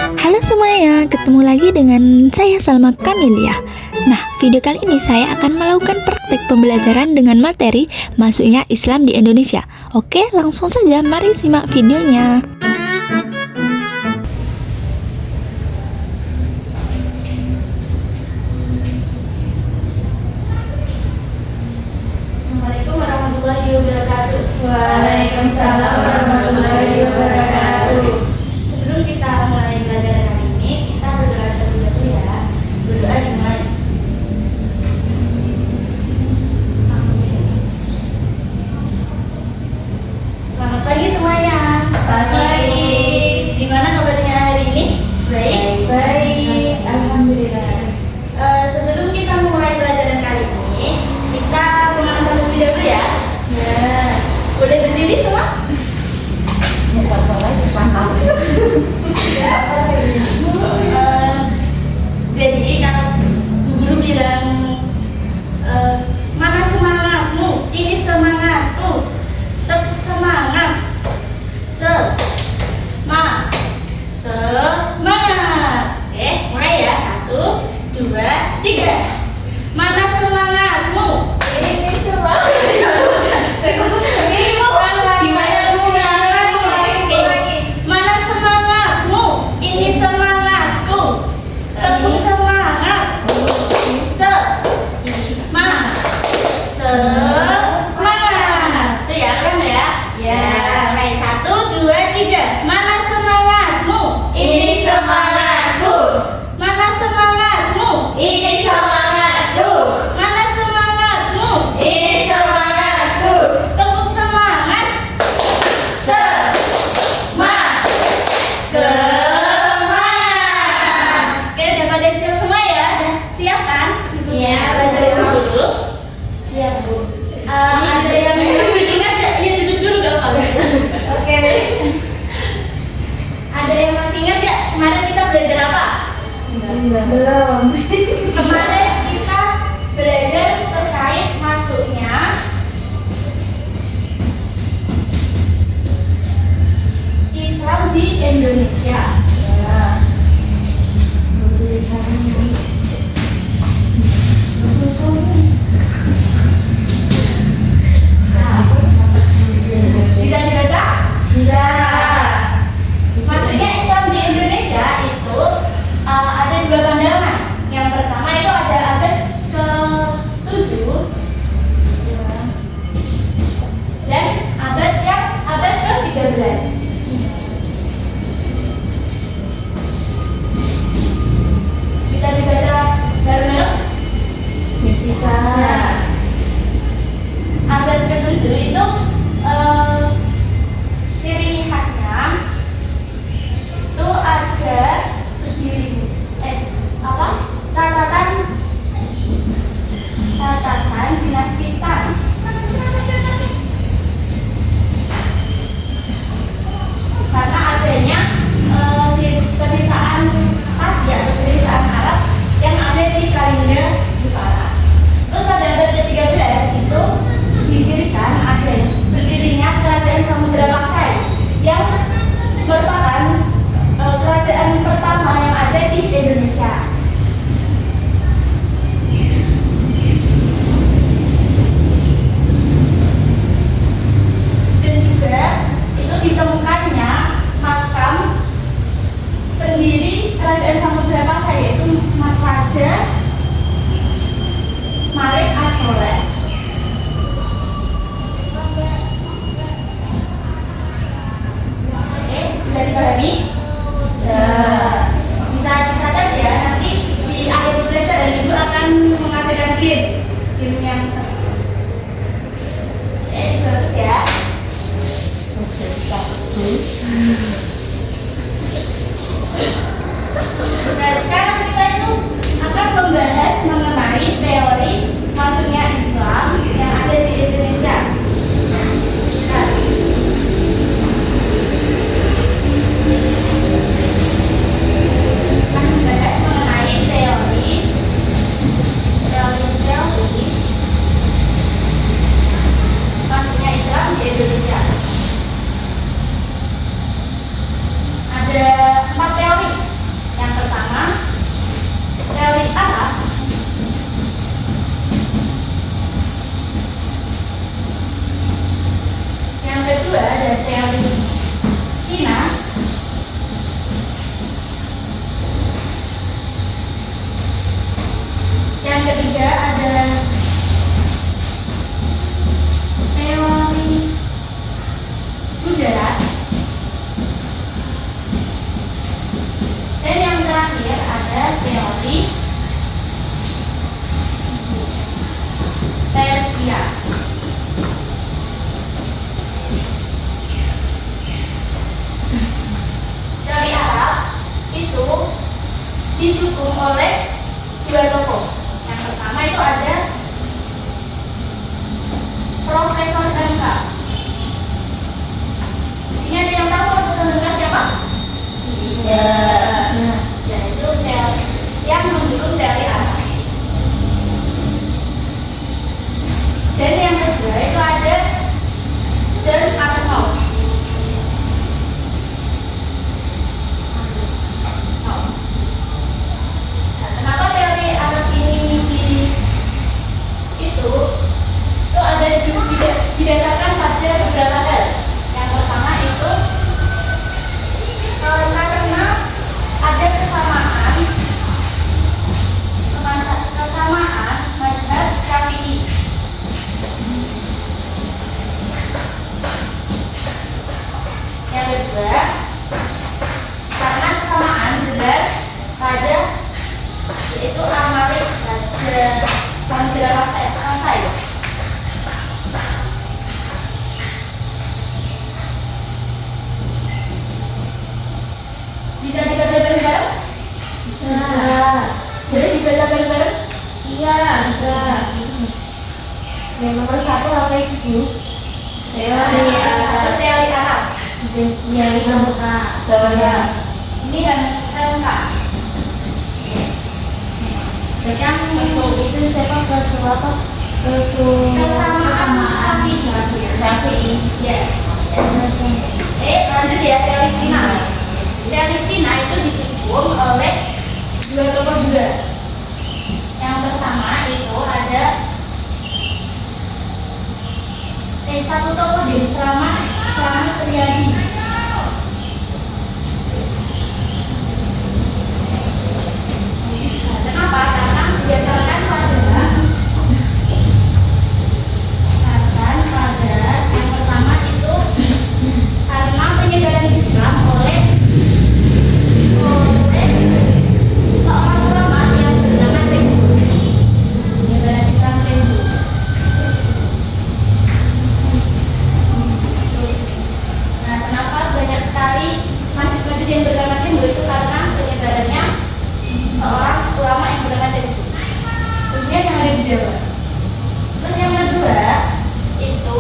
Halo semuanya, ketemu lagi dengan saya Salma Kamilia. Nah, video kali ini saya akan melakukan praktek pembelajaran dengan materi masuknya Islam di Indonesia. Oke, langsung saja mari simak videonya. Assalamualaikum warahmatullahi wabarakatuh. Waalaikumsalam warahmatullahi wabarakatuh. Sebelum kita mulai belajar hari ini, kita berdoa terlebih dahulu ya. Berdoa dimulai. Selamat pagi semuanya. Pagi. Gimana kabarnya hari ini? Baik. Baik, alhamdulillah. Sebelum kita mulai pelajaran kali ini, kita pemanasan terlebih dahulu ya. Ya, Boleh berdiri semua? Jadi kalau Bu Guru bilang mana semangatmu? Ini semangatku. Tepuk semangat. Semangat. Oke, mulai ya. 1, 2, 3. Mana semangatmu? ini semua. Gimana Bu? Oke. Mana semangatmu? Ini semangatku. Tepuk semangat. Semangat. Itu ya, keren ya? Ya. Baik, 1, 2, 3. Mana semangatmu? Ini semangatku. Mana semangatmu? Ini semangatku. Mana semangatmu? Ini semangatku. Tepuk semangat. Semangat. Oke, udah pada siap semua ya? Udah siap kan? Siap. Belajar dulu. Siap, Bu. Ada yang masih ingat gak? Ya duduk dulu gak apa-apa. Oke. Ada yang masih ingat gak? Kemarin kita belajar apa? Belum. Kemarin kita belajar terkait masuknya Islam di Indonesia. Ya. Bisa dibaca? Bisa. Maksudnya Islam di Indonesia itu ada dua pandangan. Yang pertama itu ada abad ke-7 dan abad ke-13. Bisa dibaca bareng-bareng? Bisa. Abad ke-7 itu ciri khasnya itu ada berdiri catatan dinasti Tang. Karena adanya pedesaan Asia atau pedesaan Arab yang ada di Kalinga, Jepara. Terus pada abad ke-13 itu dicirikan ada berdirinya kerajaan Samudra Maksai yang merupakan kerajaan pertama yang ada di Indonesia. Dan juga itu ditemukannya makam pendiri kerajaan Samudra Maksai yaitu Raja Malik As-Soleh. Oke, bisa dipahami? Bisa. Bisa dicatat ya, nanti di akhir pembelajaran Ibu akan mengatakan game yang seru. Oke, bagus ya. Nah, sekarang kita itu akan membahas mengenai teori masuknya Islam yang ada di Indonesia. Nah, didukung oleh dua tokoh. Yang pertama itu ada Profesor Hamka. Di sini ada yang tahu Profesor Hamka siapa? Tidak. Yaitu teori yang mendukung teori alam. Dan yang kedua itu ada John Arnold. Nah, kenapa teori alam ini itu ada didasarkan pada beberapa hal. Yang pertama itu karena ada kesamaan mazhab Syafi'i. Yang kedua, karena kesamaan dengan raja yaitu Al-Malik Raja Samudra Rasa ya. Bisa dibaca bareng-bareng? Bisa. Jadi dibaca bareng-bareng? Iya, bisa. Yang nomor 1 apa itu? Teori Atau teori Arab. Teori Hamka. Ini dan Hamka. Yang itu siapa? Kesamaan Syafi'i. Ya. Lanjut ya, teori Cina. Teori Cina itu didukung oleh dua tokoh juga. Yang pertama itu ada satu tokoh dari Slamet Riyadi. Nah, kenapa? Karena berdasarkan pada yang pertama itu karena penyebaran Islam oleh seorang ulama yang bernama Cenggu. Penyebaran Islam Cenggu. Nah, kenapa banyak sekali masjid-masjid yang bernama Cenggu itu karena penyebarannya seorang ulama yang bernama Cenggu. Khususnya yang ada di Jawa. Terus yang kedua itu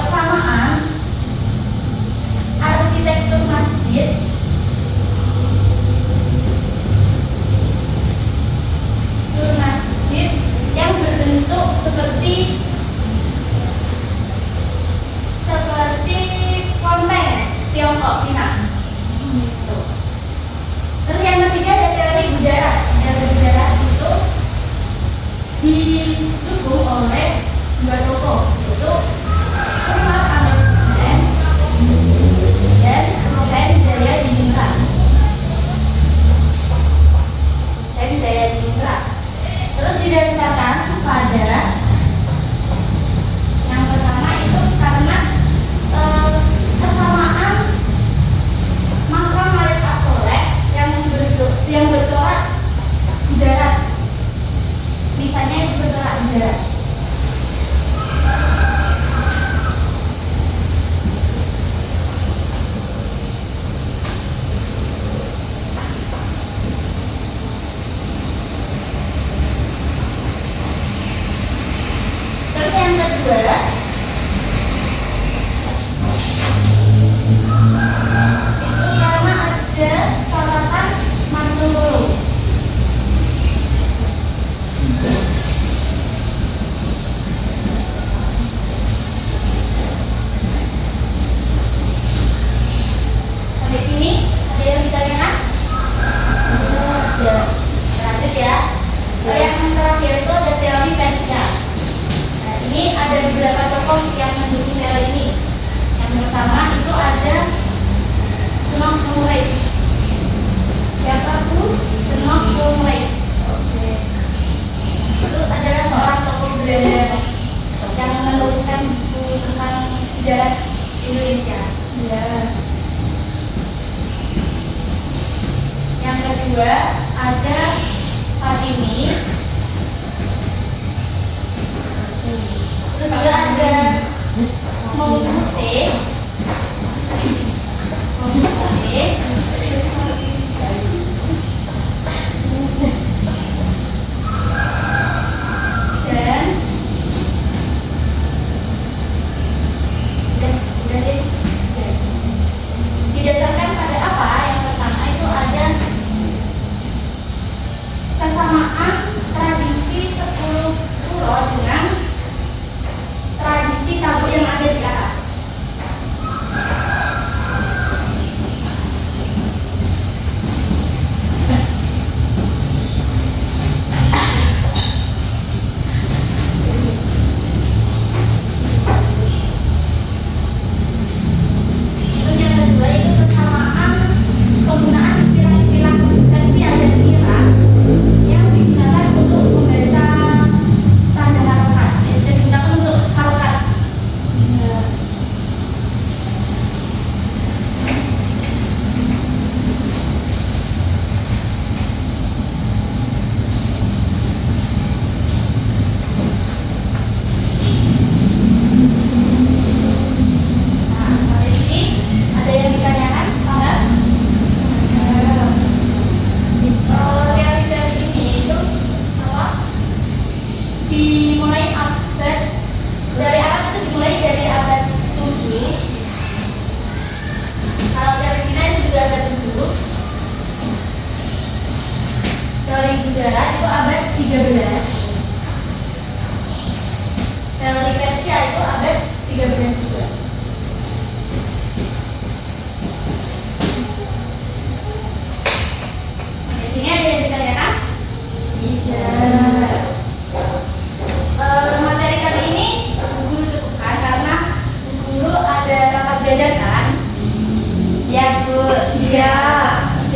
kesamaan arsitektur masjid yang berbentuk seperti fonten Tiongkok Cina. Terus yang ketiga ada teori bujarat. Teori bujarat itu didukung oleh dua tokoh, yaitu Umar Ahmad Hussein dan Hussein Jayadiningrat. Terus didasarkan pada yang pertama itu karena kesamaan makam Malik As-Soleh yang bercorak bujarat. Tulisannya itu bercorak bujarat. Terus yang kedua itu karena ada catatan Mansur. Sampai sini ada yang ditanyakan? Ya. Lanjut ya. Yang terakhir itu ada teori Pensia. Nah, ini ada beberapa tokoh yang mendukung teori ini. Yang pertama itu ada Sunok Sumurey. Siapa tuh? Sunok Sumurey. Oke. Itu adalah seorang tokoh Belanda yang menuliskan buku tentang sejarah Indonesia. Ya. Yang kedua ada Fatimi. Terus juga ada Maumute.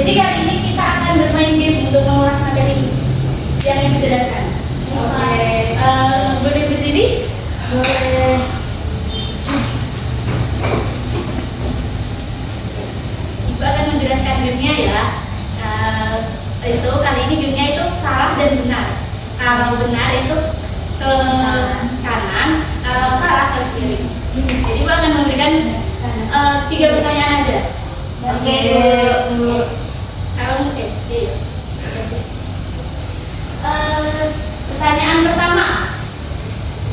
Jadi kali ini kita akan bermain game untuk mengulas materi ini yang ibu jelaskan. Boleh berdiri? Boleh. Ibu akan menjelaskan gamenya ya. Itu kali ini gamenya itu salah dan benar. Kalau benar itu ke kanan, kalau salah ke kiri. Jadi ibu akan memberikan 3 pertanyaan aja. Oke, Bu. Kalau mungkin, iya. Pertanyaan pertama,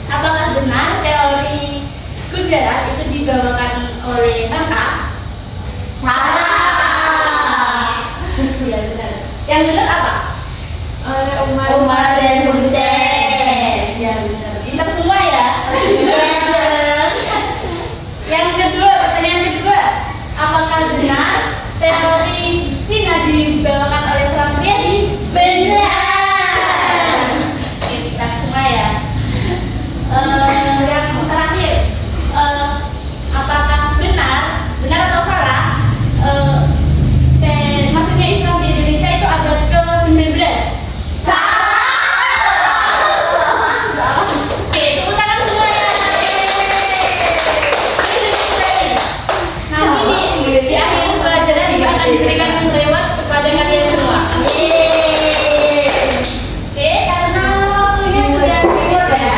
apakah benar teori Gujarat itu dibawakan oleh Tangka? Salah. Ya benar. Yang benar apa? Oleh Umar dan Hussein. Ya benar. Pintar semua ya. Iya. Yang kedua, pertanyaan kedua, apakah benar teori Cina dibawakan oleh seorang pria? Benar. Pintar semua ya. Yang terakhir, apakah benar atau salah? Masuknya Islam di Indonesia itu abad ke-19. Salah. Oke, tepuk tangan semua ya. Nanti di akhir pelajaran ini akan diberikan reward kepada kalian semua. Yeay. Oke, karena waktunya sudah habis ya.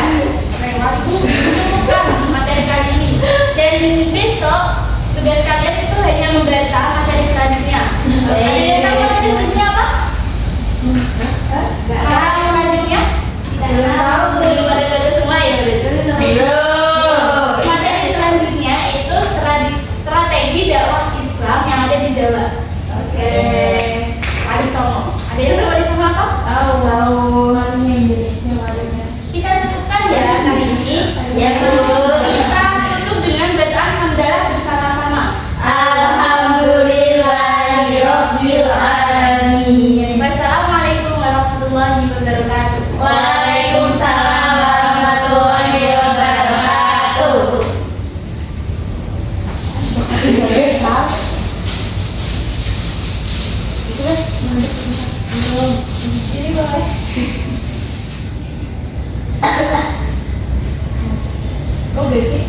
Reward itu cukupkan materi kali ini. Dan besok tugas kalian itu hanya membaca materi selanjutnya. Ada yang tahu materi selanjutnya apa? Materi selanjutnya? Belum tahu. Belum ada baca semua ya berarti. Belum. Materi selanjutnya itu strategi dakwah Islam yang ada di Jawa. Oke. Wali Songo. Ada yang tahu Wali Songo apa? Tahu. Kita cukupkan ya kali ini. Ya, Bu. Kita tutup dengan bacaan hamdalah bersama-sama. Alhamdulillahirabbil alamin. Wassalamualaikum warahmatullahi wabarakatuh. Waalaikumsalam warahmatullahi wabarakatuh. Oh, baby.